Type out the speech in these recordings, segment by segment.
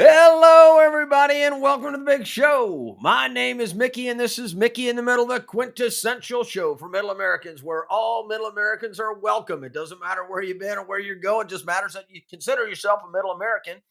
Hello, everybody, and welcome to the big show. My name is Mickey, and this is Mickey in the Middle, the quintessential show for Middle Americans, where all Middle Americans are welcome. It doesn't matter where you've been or where you're going, it just matters that you consider yourself a Middle American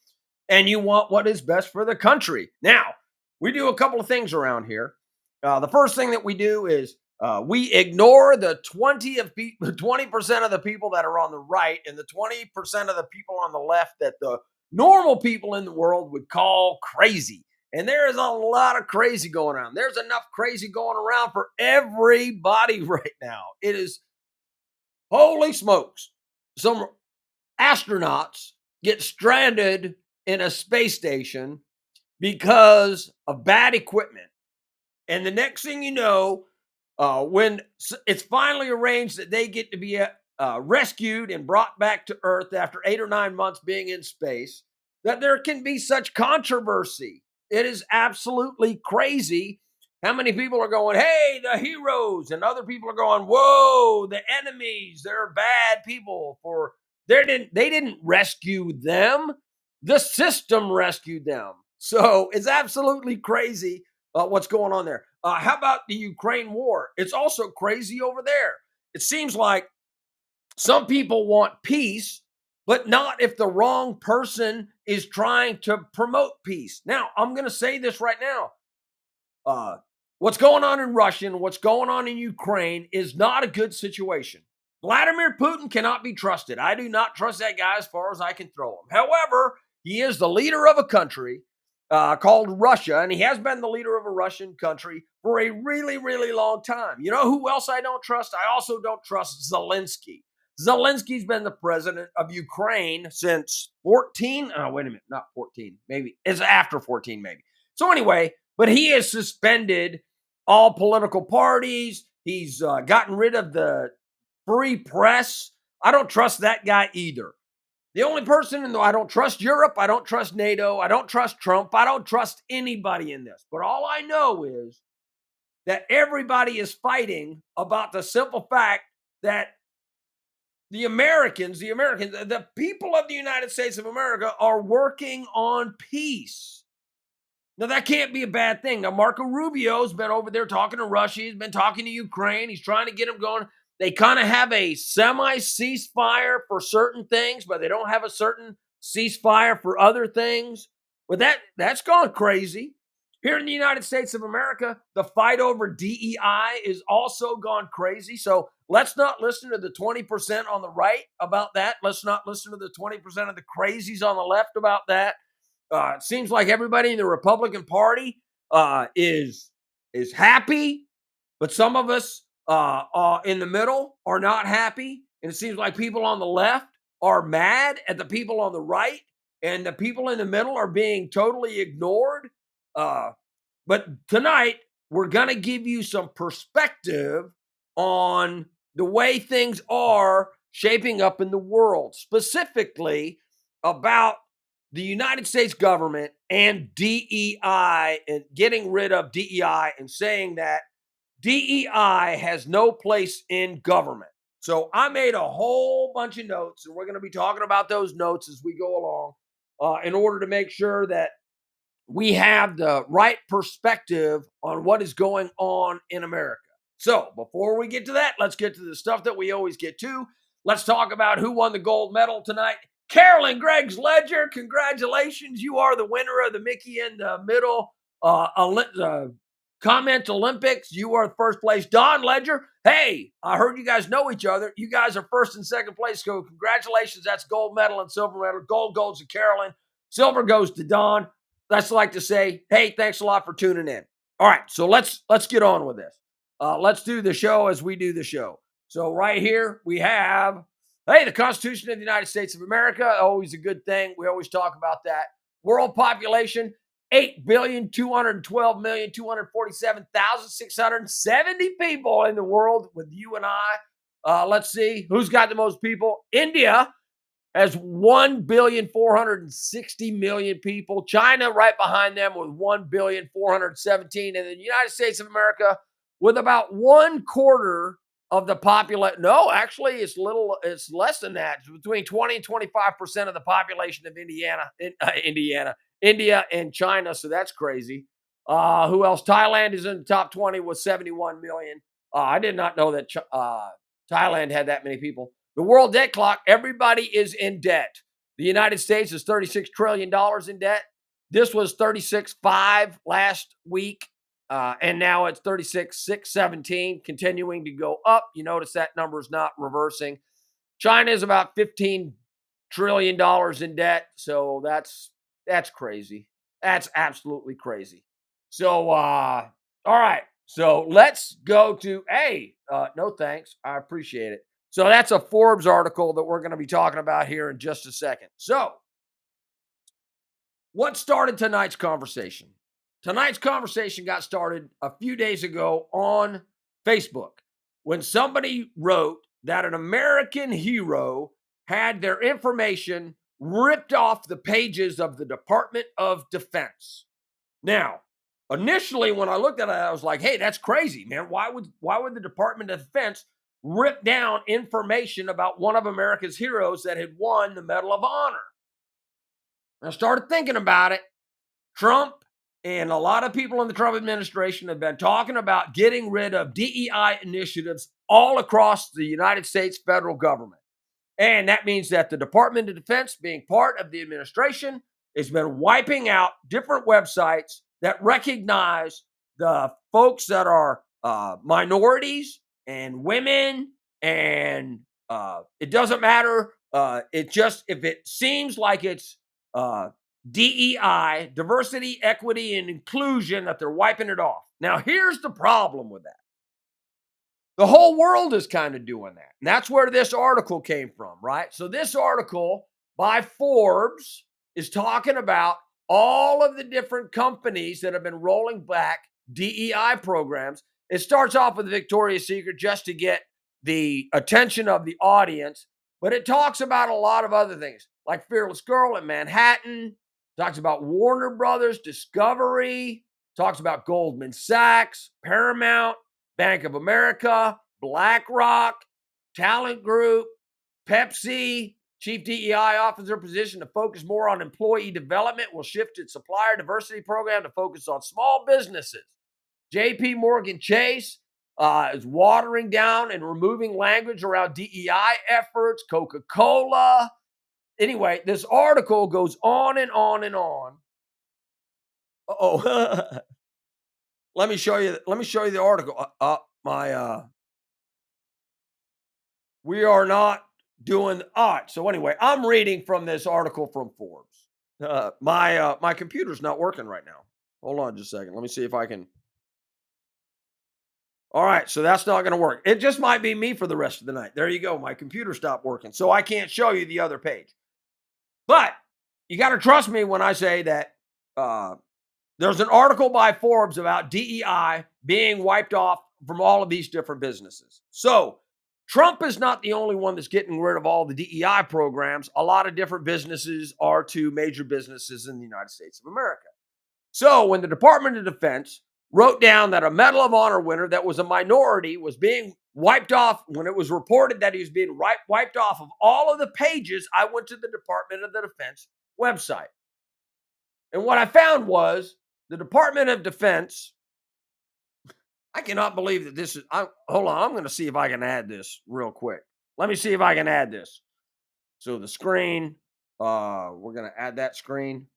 and you want what is best for the country. Now, we do a couple of things around here. The first thing that we do is we ignore the 20% of the people that are on the right and the 20% of the people on the left that the normal people in the world would call crazy. And there is a lot of crazy going on. There's enough crazy going around for everybody right now. It is, holy smokes. Some astronauts get stranded in a space station because of bad equipment. And the next thing you know, when it's finally arranged that they get to be rescued and brought back to Earth after 8 or 9 months being in space, that there can be such controversy. It is absolutely crazy how many people are going, hey, the heroes, and other people are going, whoa, the enemies, they're bad people. They didn't rescue them. The system rescued them. So it's absolutely crazy what's going on there. How about the Ukraine war? It's also crazy over there. It seems like some people want peace, but not if the wrong person is trying to promote peace. Now, I'm going to say this right now. What's going on in Russia and what's going on in Ukraine is not a good situation. Vladimir Putin cannot be trusted. I do not trust that guy as far as I can throw him. However, he is the leader of a country called Russia, and he has been the leader of a Russian country for a really, really long time. You know who else I don't trust? I also don't trust Zelensky. Zelensky's been the president of Ukraine since 14. Oh, wait a minute, not 14. Maybe it's after 14, maybe. So anyway, but he has suspended all political parties. He's gotten rid of the free press. I don't trust that guy either. The only person I don't trust Europe, I don't trust NATO, I don't trust Trump, I don't trust anybody in this. But all I know is that everybody is fighting about the simple fact that the people of the United States of America are working on peace. Now, that can't be a bad thing. Now, Marco Rubio's been over there talking to Russia. He's been talking to Ukraine. He's trying to get them going. They kind of have a semi-ceasefire for certain things, but they don't have a certain ceasefire for other things. But that's gone crazy. Here in the United States of America, the fight over DEI is also gone crazy. So let's not listen to the 20% on the right about that. Let's not listen to the 20% of the crazies on the left about that. It seems like everybody in the Republican Party is happy, but some of us in the middle are not happy. And it seems like people on the left are mad at the people on the right, and the people in the middle are being totally ignored. But tonight, we're going to give you some perspective on the way things are shaping up in the world, specifically about the United States government and DEI and getting rid of DEI and saying that DEI has no place in government. So I made a whole bunch of notes, and we're going to be talking about those notes as we go along in order to make sure that we have the right perspective on what is going on in America. So before we get to that, let's get to the stuff that we always get to. Let's talk about who won the gold medal tonight. Carolyn Greg's Ledger, congratulations. You are the winner of the Mickey in the Middle Comment Olympics. You are the first place. Don Ledger, hey, I heard you guys know each other. You guys are first and second place. So congratulations. That's gold medal and silver medal. Gold goes to Carolyn. Silver goes to Don. That's like to say, hey, thanks a lot for tuning in. All right, so let's get on with this. Let's do the show as we do the show. So right here we have, hey, the Constitution of the United States of America, always a good thing. We always talk about that. World population, 8,212,247,670 people in the world with you and I. Let's see who's got the most people. India has 1,460,000,000 people. China right behind them with 1,417,000,000. And the United States of America with about 1/4 of the population. No, actually, it's less than that. It's between 20 and 25% of the population of India and China. So that's crazy. Who else? Thailand is in the top 20 with 71 million. I did not know that Thailand had that many people. The world debt clock, everybody is in debt. The United States is $36 trillion in debt. This was 36.5 last week. And now it's 36,617, continuing to go up. You notice that number is not reversing. China is about $15 trillion in debt. So that's crazy. That's absolutely crazy. So, all right. So let's go to, hey, no thanks. I appreciate it. So that's a Forbes article that we're going to be talking about here in just a second. So what started tonight's conversation? Tonight's conversation got started a few days ago on Facebook when somebody wrote that an American hero had their information ripped off the pages of the Department of Defense. Now, initially, when I looked at it, I was like, hey, that's crazy, man. Why would the Department of Defense rip down information about one of America's heroes that had won the Medal of Honor? And I started thinking about it. Trump and a lot of people in the Trump administration have been talking about getting rid of DEI initiatives all across the United States federal government. And that means that the Department of Defense, being part of the administration, has been wiping out different websites that recognize the folks that are minorities and women, and it doesn't matter. If it seems like it's DEI, diversity, equity, and inclusion, that they're wiping it off. Now, here's the problem with that. The whole world is kind of doing that. And that's where this article came from, right? So this article by Forbes is talking about all of the different companies that have been rolling back DEI programs. It starts off with Victoria's Secret just to get the attention of the audience, but it talks about a lot of other things like Fearless Girl in Manhattan, talks about Warner Brothers, Discovery, talks about Goldman Sachs, Paramount, Bank of America, BlackRock, Talent Group, Pepsi. Chief DEI officer position to focus more on employee development will shift its supplier diversity program to focus on small businesses. JP Morgan Chase is watering down and removing language around DEI efforts, Coca-Cola. Anyway, this article goes on and on and on. Uh-oh. Let me show you the article. We are not doing all right. So anyway, I'm reading from this article from Forbes. My computer's not working right now. Hold on just a second. Let me see if I can. All right, so that's not going to work. It just might be me for the rest of the night. There you go. My computer stopped working, so I can't show you the other page. But you got to trust me when I say that there's an article by Forbes about DEI being wiped off from all of these different businesses. So Trump is not the only one that's getting rid of all the DEI programs. A lot of different businesses are to major businesses in the United States of America. So when the Department of Defense wrote down that a Medal of Honor winner that was a minority was being wiped off, when it was reported that he was being wiped off of all of the pages, I went to the Department of the Defense website. And what I found was the Department of Defense, I cannot believe that this is, hold on, I'm going to see if I can add this real quick. Let me see if I can add this. So the screen, We're going to add that screen.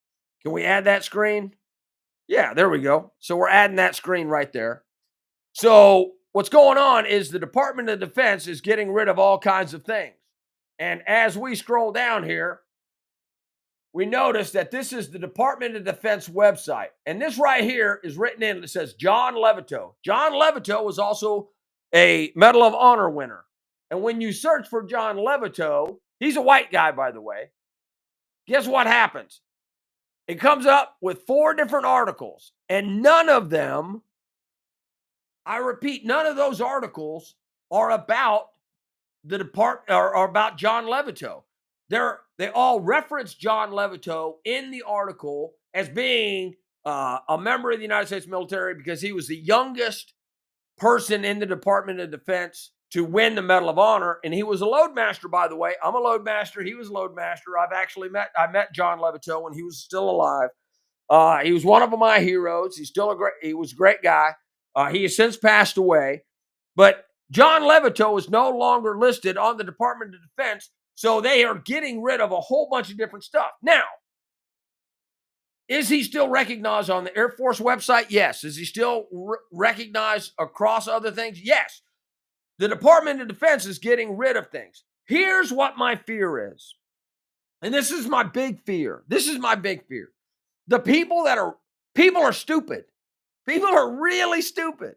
Can we add that screen? Yeah, there we go. So we're adding that screen right there. So what's going on is the Department of Defense is getting rid of all kinds of things. And as we scroll down here, we notice that this is the Department of Defense website. And this right here is written in, it says John Levito. John Levito was also a Medal of Honor winner. And when you search for John Levito, he's a white guy, by the way. Guess what happens? It comes up with 4 different articles, and none of them, I repeat, none of those articles are about the department or about John Levito. They all reference John Levito in the article as being a member of the United States military because he was the youngest person in the Department of Defense to win the Medal of Honor, and he was a loadmaster. By the way, I'm a loadmaster. He was a loadmaster. I met John Levito when he was still alive. He was one of my heroes. He was a great guy. He has since passed away, but John Levito is no longer listed on the Department of Defense, so they are getting rid of a whole bunch of different stuff. Now, is he still recognized on the Air Force website? Yes. Is he still recognized across other things? Yes. The Department of Defense is getting rid of things. Here's what my fear is, and this is my big fear. The people are stupid. People are really stupid.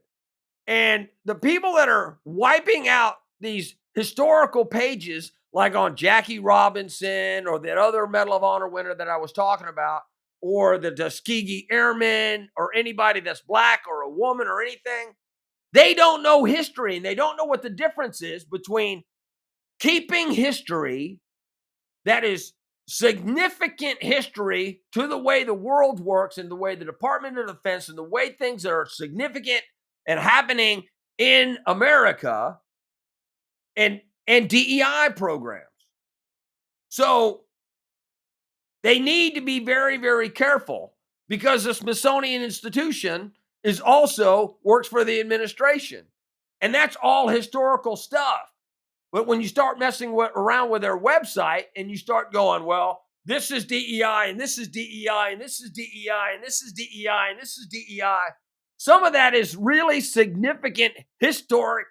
And the people that are wiping out these historical pages, like on Jackie Robinson or that other Medal of Honor winner that I was talking about, or the Tuskegee Airmen, or anybody that's black or a woman or anything, they don't know history and they don't know what the difference is between keeping history that is significant history to the way the world works and the way the Department of Defense and the way things that are significant and happening in America and DEI programs. So they need to be very, very careful because the Smithsonian Institution is also works for the administration. And that's all historical stuff. But when you start messing around with their website and you start going, well, this is DEI and this is DEI and this is DEI and this is DEI and this is DEI, some of that is really significant historic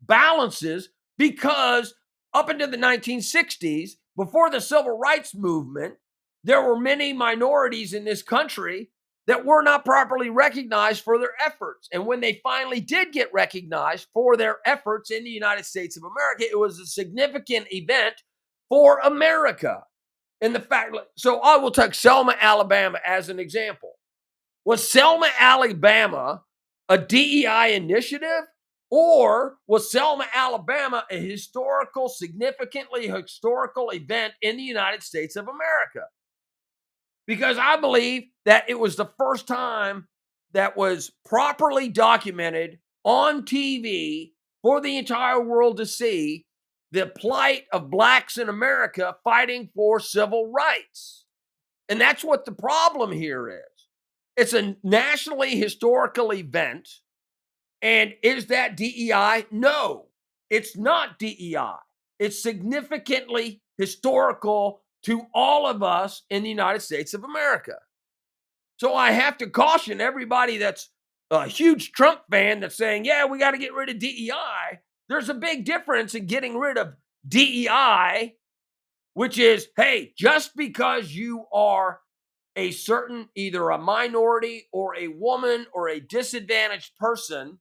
balances because up into the 1960s, before the Civil Rights Movement, there were many minorities in this country that were not properly recognized for their efforts. And when they finally did get recognized for their efforts in the United States of America, it was a significant event for America. And the fact, so I will take Selma, Alabama as an example. Was Selma, Alabama a DEI initiative? Or was Selma, Alabama a significantly historical event in the United States of America? Because I believe that it was the first time that was properly documented on TV for the entire world to see the plight of blacks in America fighting for civil rights. And that's what the problem here is. It's a nationally historical event. And is that DEI? No, it's not DEI. It's significantly historical to all of us in the United States of America. So I have to caution everybody that's a huge Trump fan that's saying, yeah, we got to get rid of DEI. There's a big difference in getting rid of DEI, which is, hey, just because you are a certain, either a minority or a woman or a disadvantaged person,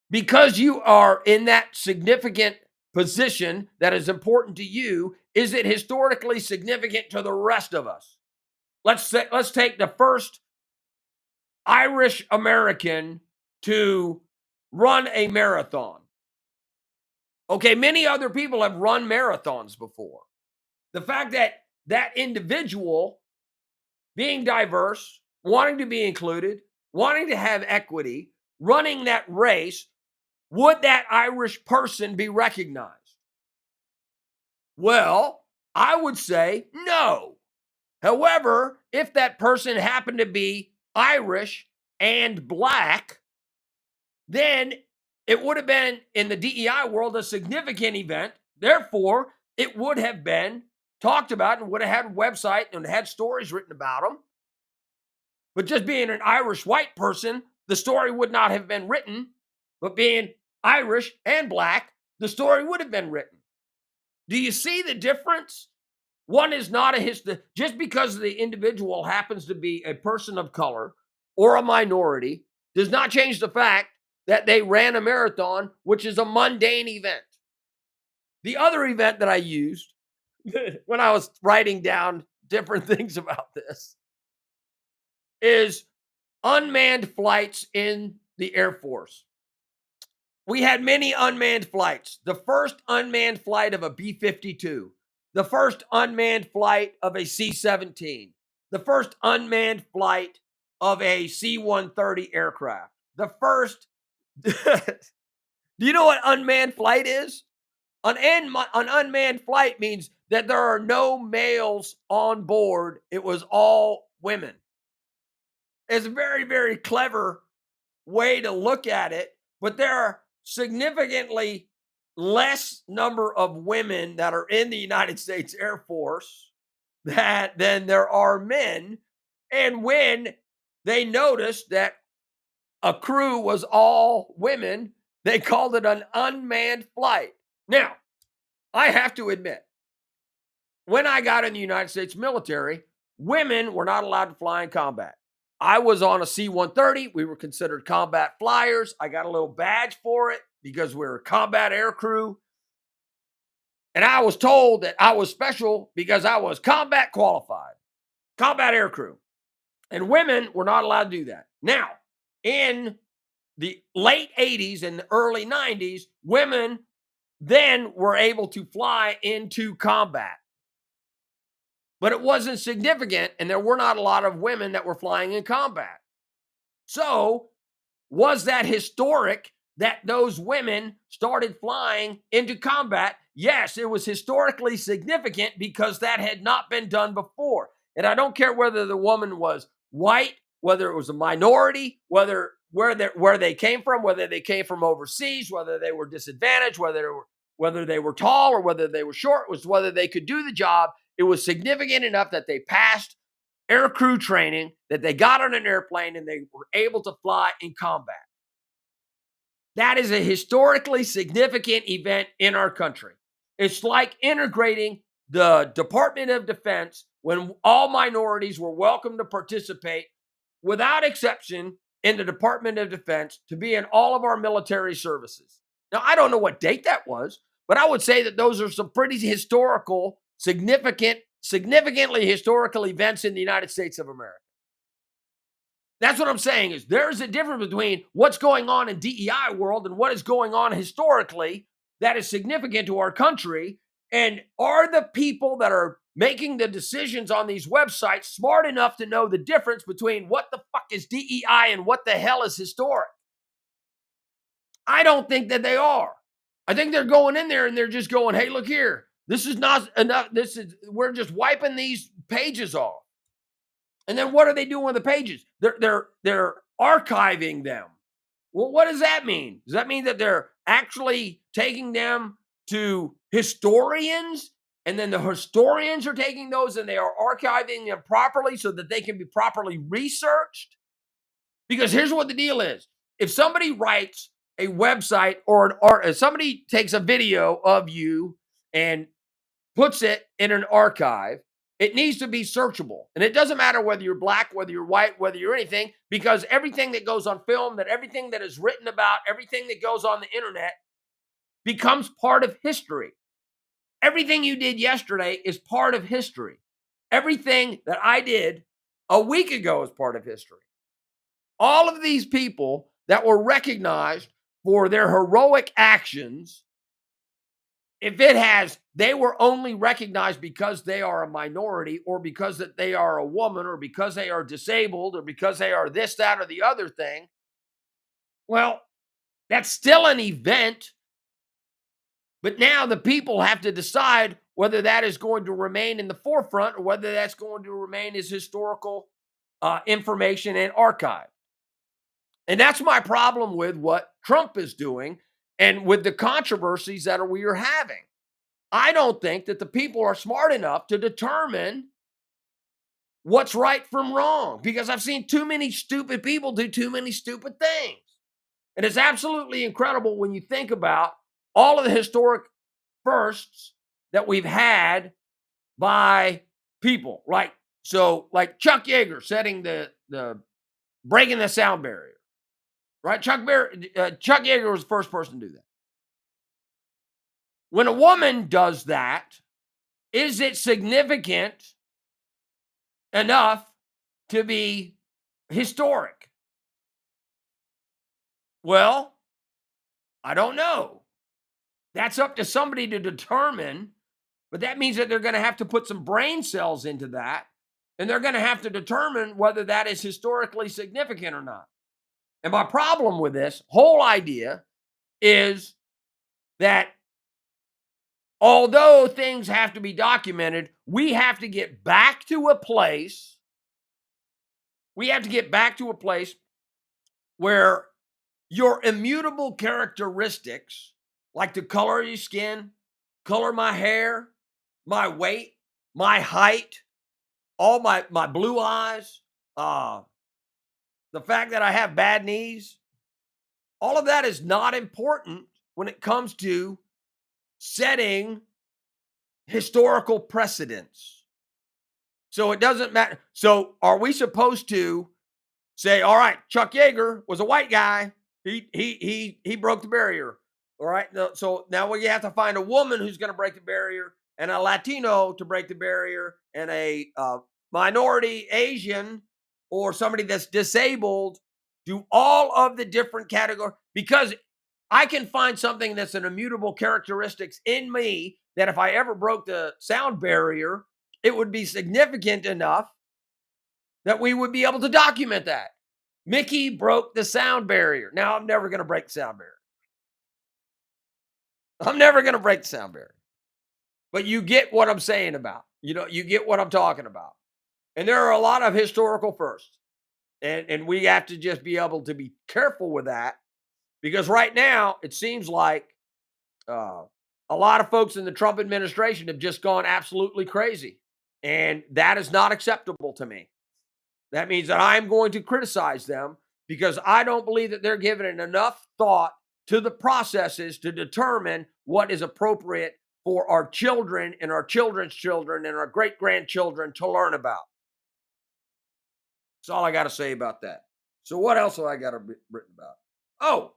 because you are in that significant position that is important to you, is it historically significant to the rest of us? Let's take the first Irish American to run a marathon. Okay, many other people have run marathons before. The fact that that individual, being diverse, wanting to be included, wanting to have equity, running that race, would that Irish person be recognized? Well, I would say no. However, if that person happened to be Irish and black, then it would have been in the DEI world a significant event. Therefore, it would have been talked about and would have had a website and had stories written about them. But just being an Irish white person, the story would not have been written. But being Irish and black, the story would have been written. Do you see the difference? One is not a history. Just because the individual happens to be a person of color or a minority does not change the fact that they ran a marathon, which is a mundane event. The other event that I used when I was writing down different things about this is unmanned flights in the Air Force. We had many unmanned flights. The first unmanned flight of a B-52, the first unmanned flight of a C-17, the first unmanned flight of a C-130 aircraft. The first, do you know what unmanned flight is? An unmanned flight means that there are no males on board. It was all women. It's a very, very clever way to look at it, but there are significantly less number of women that are in the United States Air Force than there are men. And when they noticed that a crew was all women, they called it an unmanned flight. Now, I have to admit, when I got in the United States military, women were not allowed to fly in combat. I was on a C-130. We were considered combat flyers. I got a little badge for it because we were a combat air crew. And I was told that I was special because I was combat qualified, combat air crew. And women were not allowed to do that. Now, in the late 80s and the early 90s, women then were able to fly into combat. But it wasn't significant, and there were not a lot of women that were flying in combat. So, was that historic that those women started flying into combat? Yes, it was historically significant because that had not been done before. And I don't care whether the woman was white, whether it was a minority, whether where they came from, whether they came from overseas, whether they were disadvantaged, whether they were tall or whether they were short, was whether they could do the job. It was significant enough that they passed air crew training, that they got on an airplane and they were able to fly in combat. That is a historically significant event in our country. It's like integrating the Department of Defense when all minorities were welcome to participate without exception in the Department of Defense to be in all of our military services. Now, I don't know what date that was, but I would say that those are some pretty historical, significantly historical events in the United States of America. That's what I'm saying is there's a difference between what's going on in DEI world and what is going on historically that is significant to our country. And are the people that are making the decisions on these websites smart enough to know the difference between what the fuck is DEI and what the hell is historic? I don't think that they are. I think they're going in there and they're just going, hey, look here. This is not enough. We're just wiping these pages off. And then what are they doing with the pages? They're archiving them. Well, what does that mean? Does that mean that they're actually taking them to historians? And then the historians are taking those and they are archiving them properly so that they can be properly researched? Because here's what the deal is. If somebody writes a website or if somebody takes a video of you and puts it in an archive, it needs to be searchable. And it doesn't matter whether you're black, whether you're white, whether you're anything, because everything that goes on film, that everything that is written about, everything that goes on the internet becomes part of history. Everything you did yesterday is part of history. Everything that I did a week ago is part of history. All of these people that were recognized for their heroic actions, they were only recognized because they are a minority or because that they are a woman or because they are disabled or because they are this, that, or the other thing. Well, that's still an event. But now the people have to decide whether that is going to remain in the forefront or whether that's going to remain as historical information and archive. And that's my problem with what Trump is doing and with the controversies that we are having. I don't think that the people are smart enough to determine what's right from wrong, because I've seen too many stupid people do too many stupid things. And it's absolutely incredible when you think about all of the historic firsts that we've had by people like Chuck Yeager setting the breaking the sound barrier, right? Chuck Yeager was the first person to do that. When a woman does that, is it significant enough to be historic? Well, I don't know. That's up to somebody to determine, but that means that they're going to have to put some brain cells into that, and they're going to have to determine whether that is historically significant or not. And my problem with this whole idea is that although things have to be documented, we have to get back to a place. We have to get back to a place where your immutable characteristics, like the color of your skin, color of my hair, my weight, my height, all my blue eyes, the fact that I have bad knees, all of that is not important when it comes to setting historical precedents. So it doesn't matter. So are we supposed to say, all right, Chuck Yeager was a white guy. He broke the barrier. All right. So now we have to find a woman who's going to break the barrier, and a Latino to break the barrier, and a minority Asian or somebody that's disabled. Do all of the different categories, because I can find something that's an immutable characteristics in me that if I ever broke the sound barrier, it would be significant enough that we would be able to document that. Mickey broke the sound barrier. Now I'm never going to break the sound barrier. I'm never going to break the sound barrier. But you get what I'm saying about. You get what I'm talking about. And there are a lot of historical firsts. And we have to just be able to be careful with that, because right now it seems like a lot of folks in the Trump administration have just gone absolutely crazy. And that is not acceptable to me. That means that I'm going to criticize them, because I don't believe that they're giving enough thought to the processes to determine what is appropriate for our children and our children's children and our great-grandchildren to learn about. That's all I got to say about that. So what else have I got written about? Oh,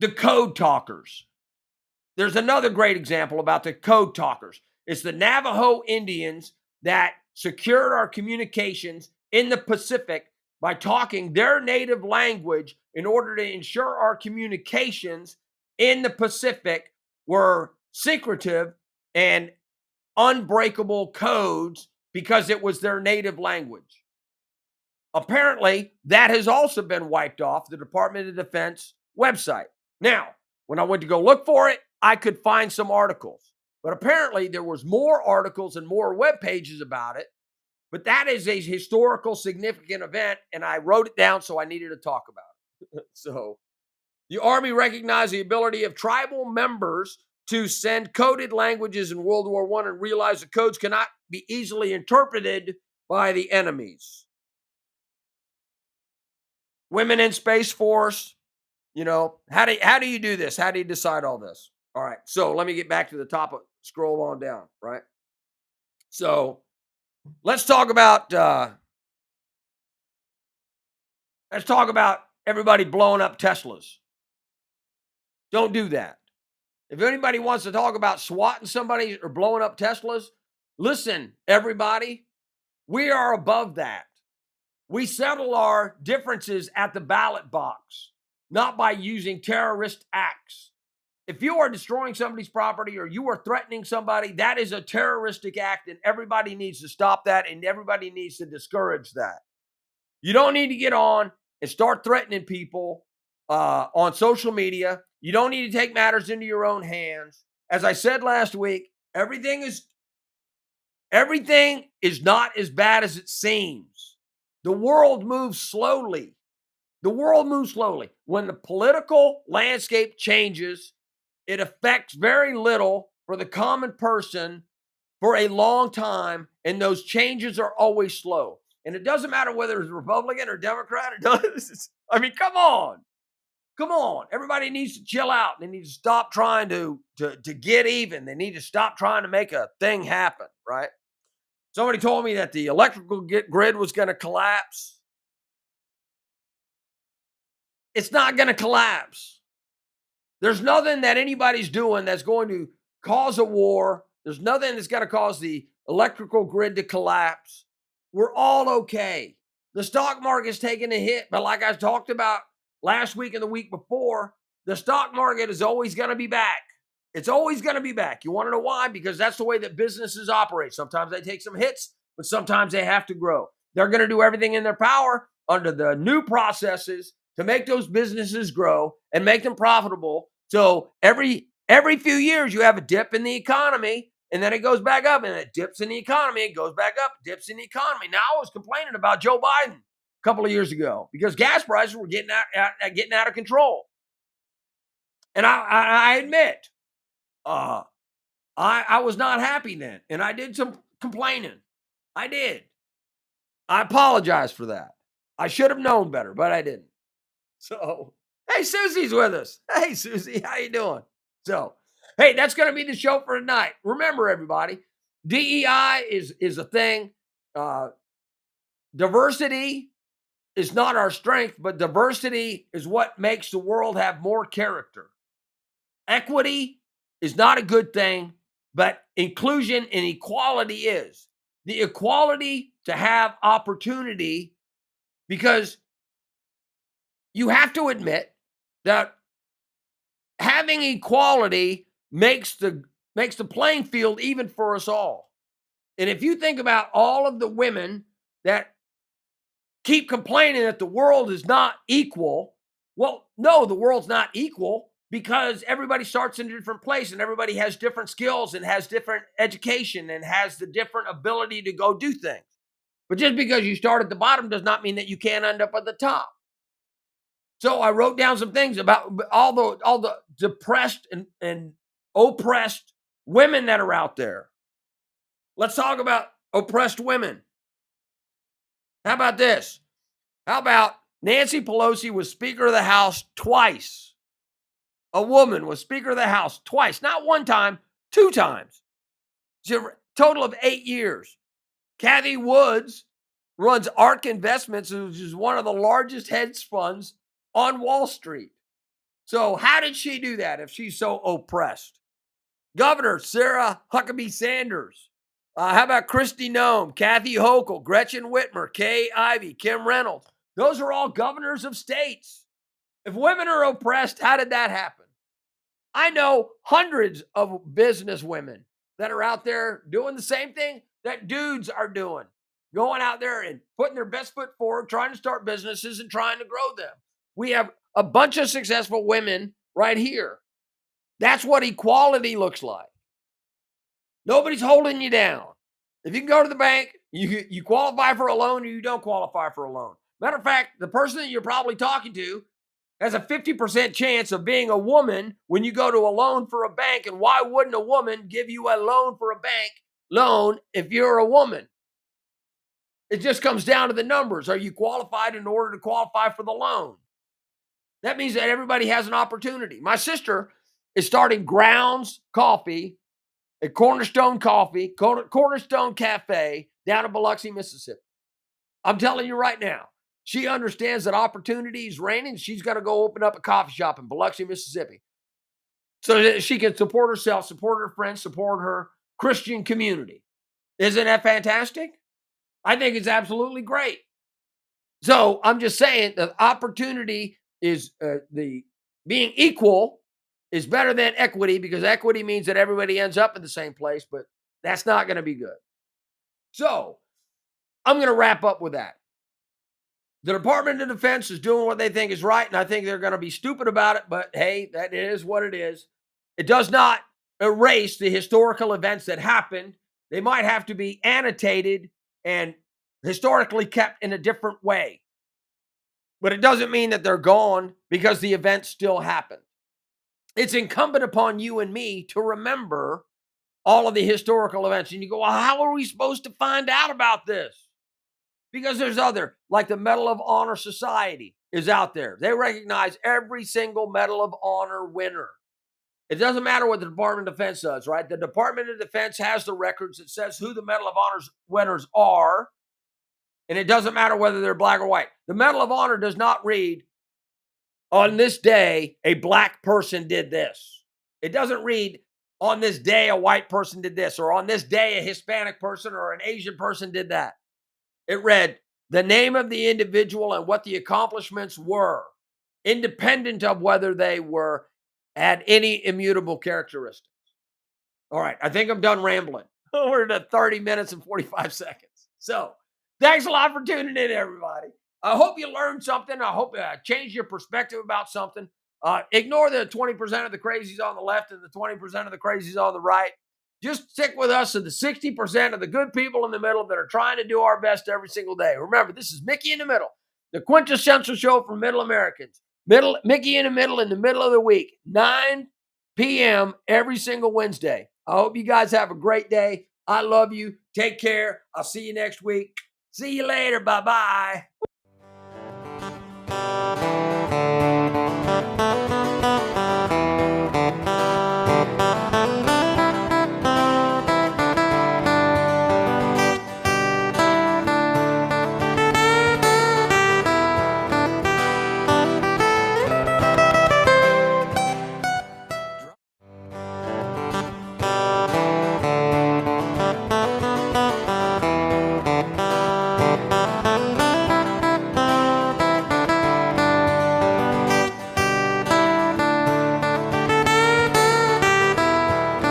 the code talkers. There's another great example about the code talkers. It's the Navajo Indians that secured our communications in the Pacific by talking their native language in order to ensure our communications in the Pacific were secretive and unbreakable codes, because it was their native language. Apparently, that has also been wiped off the Department of Defense website. Now, when I went to go look for it, I could find some articles, but apparently there was more articles and more web pages about it. But that is a historical significant event, and I wrote it down, so I needed to talk about it. So, the Army recognized the ability of tribal members to send coded languages in World War I and realized the codes cannot be easily interpreted by the enemies. Women in Space Force, how do you do this? How do you decide all this? All right, so let me get back to the top, scroll on down, right? So let's talk about everybody blowing up Teslas. Don't do that. If anybody wants to talk about swatting somebody or blowing up Teslas, listen, everybody, we are above that. We settle our differences at the ballot box, not by using terrorist acts. If you are destroying somebody's property or you are threatening somebody, that is a terroristic act, and everybody needs to stop that, and everybody needs to discourage that. You don't need to get on and start threatening people on social media. You don't need to take matters into your own hands. As I said last week, everything is not as bad as it seems. The world moves slowly. When the political landscape changes, it affects very little for the common person for a long time, and those changes are always slow. And it doesn't matter whether it's Republican or Democrat. It does. I mean, come on. Come on. Everybody needs to chill out. They need to stop trying to get even. They need to stop trying to make a thing happen, right? Somebody told me that the electrical grid was going to collapse. It's not going to collapse. There's nothing that anybody's doing that's going to cause a war. There's nothing that's going to cause the electrical grid to collapse. We're all okay. The stock market's taking a hit, but like I talked about last week and the week before, the stock market is always going to be back. It's always going to be back. You want to know why? Because that's the way that businesses operate. Sometimes they take some hits, but sometimes they have to grow. They're going to do everything in their power under the new processes to make those businesses grow and make them profitable. So every few years, you have a dip in the economy, and then it goes back up, and it dips in the economy, it goes back up, dips in the economy. Now, I was complaining about Joe Biden a couple of years ago because gas prices were getting out of control. And I admit, I was not happy then, and I did some complaining. I did. I apologize for that. I should have known better, but I didn't. So, hey, Susie's with us. Hey, Susie, how you doing? So, hey, that's going to be the show for tonight. Remember, everybody, DEI is a thing. Diversity is not our strength, but diversity is what makes the world have more character. Equity is not a good thing, but inclusion and equality is. The equality to have opportunity, because you have to admit that having equality makes the playing field even for us all. And if you think about all of the women that keep complaining that the world is not equal, well, no, the world's not equal because everybody starts in a different place and everybody has different skills and has different education and has the different ability to go do things. But just because you start at the bottom does not mean that you can't end up at the top. So I wrote down some things about all the depressed and oppressed women that are out there. Let's talk about oppressed women. How about this? How about Nancy Pelosi was Speaker of the House twice? A woman was Speaker of the House twice, not one time, 2 times. It's a total of 8 years. Kathy Woods runs ARK Investments, which is one of the largest hedge funds on Wall Street. So how did she do that if she's so oppressed? Governor Sarah Huckabee Sanders. How about Kristi Noem, Kathy Hochul, Gretchen Whitmer, Kay Ivey, Kim Reynolds? Those are all governors of states. If women are oppressed, how did that happen? I know hundreds of business women that are out there doing the same thing that dudes are doing, going out there and putting their best foot forward, trying to start businesses and trying to grow them. We have a bunch of successful women right here. That's what equality looks like. Nobody's holding you down. If you can go to the bank, you qualify for a loan or you don't qualify for a loan. Matter of fact, the person that you're probably talking to has a 50% chance of being a woman when you go to a loan for a bank. And why wouldn't a woman give you a loan for a bank loan if you're a woman? It just comes down to the numbers. Are you qualified in order to qualify for the loan? That means that everybody has an opportunity. My sister is starting Grounds Coffee at Cornerstone Cafe down in Biloxi, Mississippi. I'm telling you right now, she understands that opportunity is reigning. She's got to go open up a coffee shop in Biloxi, Mississippi, so that she can support herself, support her friends, support her Christian community. Isn't that fantastic? I think it's absolutely great. So I'm just saying that opportunity is the being equal is better than equity, because equity means that everybody ends up in the same place, but that's not going to be good. So I'm going to wrap up with that. The Department of Defense is doing what they think is right, and I think they're going to be stupid about it, but hey, that is what it is. It does not erase the historical events that happened. They might have to be annotated and historically kept in a different way. But it doesn't mean that they're gone because the events still happened. It's incumbent upon you and me to remember all of the historical events. And you go, well, how are we supposed to find out about this? Because there's other, like the Medal of Honor Society is out there. They recognize every single Medal of Honor winner. It doesn't matter what the Department of Defense does, right? The Department of Defense has the records that says who the Medal of Honor winners are, and it doesn't matter whether they're black or white. The Medal of Honor does not read, on this day, a black person did this. It doesn't read, on this day, a white person did this, or on this day, a Hispanic person or an Asian person did that. It read the name of the individual and what the accomplishments were, independent of whether they had any immutable characteristics. All right, I think I'm done rambling. We're at 30 minutes and 45 seconds. So thanks a lot for tuning in, everybody. I hope you learned something. I hope changed your perspective about something. Ignore the 20% of the crazies on the left and the 20% of the crazies on the right. Just stick with us and the 60% of the good people in the middle that are trying to do our best every single day. Remember, this is Mickey in the Middle, the quintessential show for Middle Americans. Mickey in the middle of the week, 9 p.m. every single Wednesday. I hope you guys have a great day. I love you. Take care. I'll see you next week. See you later. Bye-bye.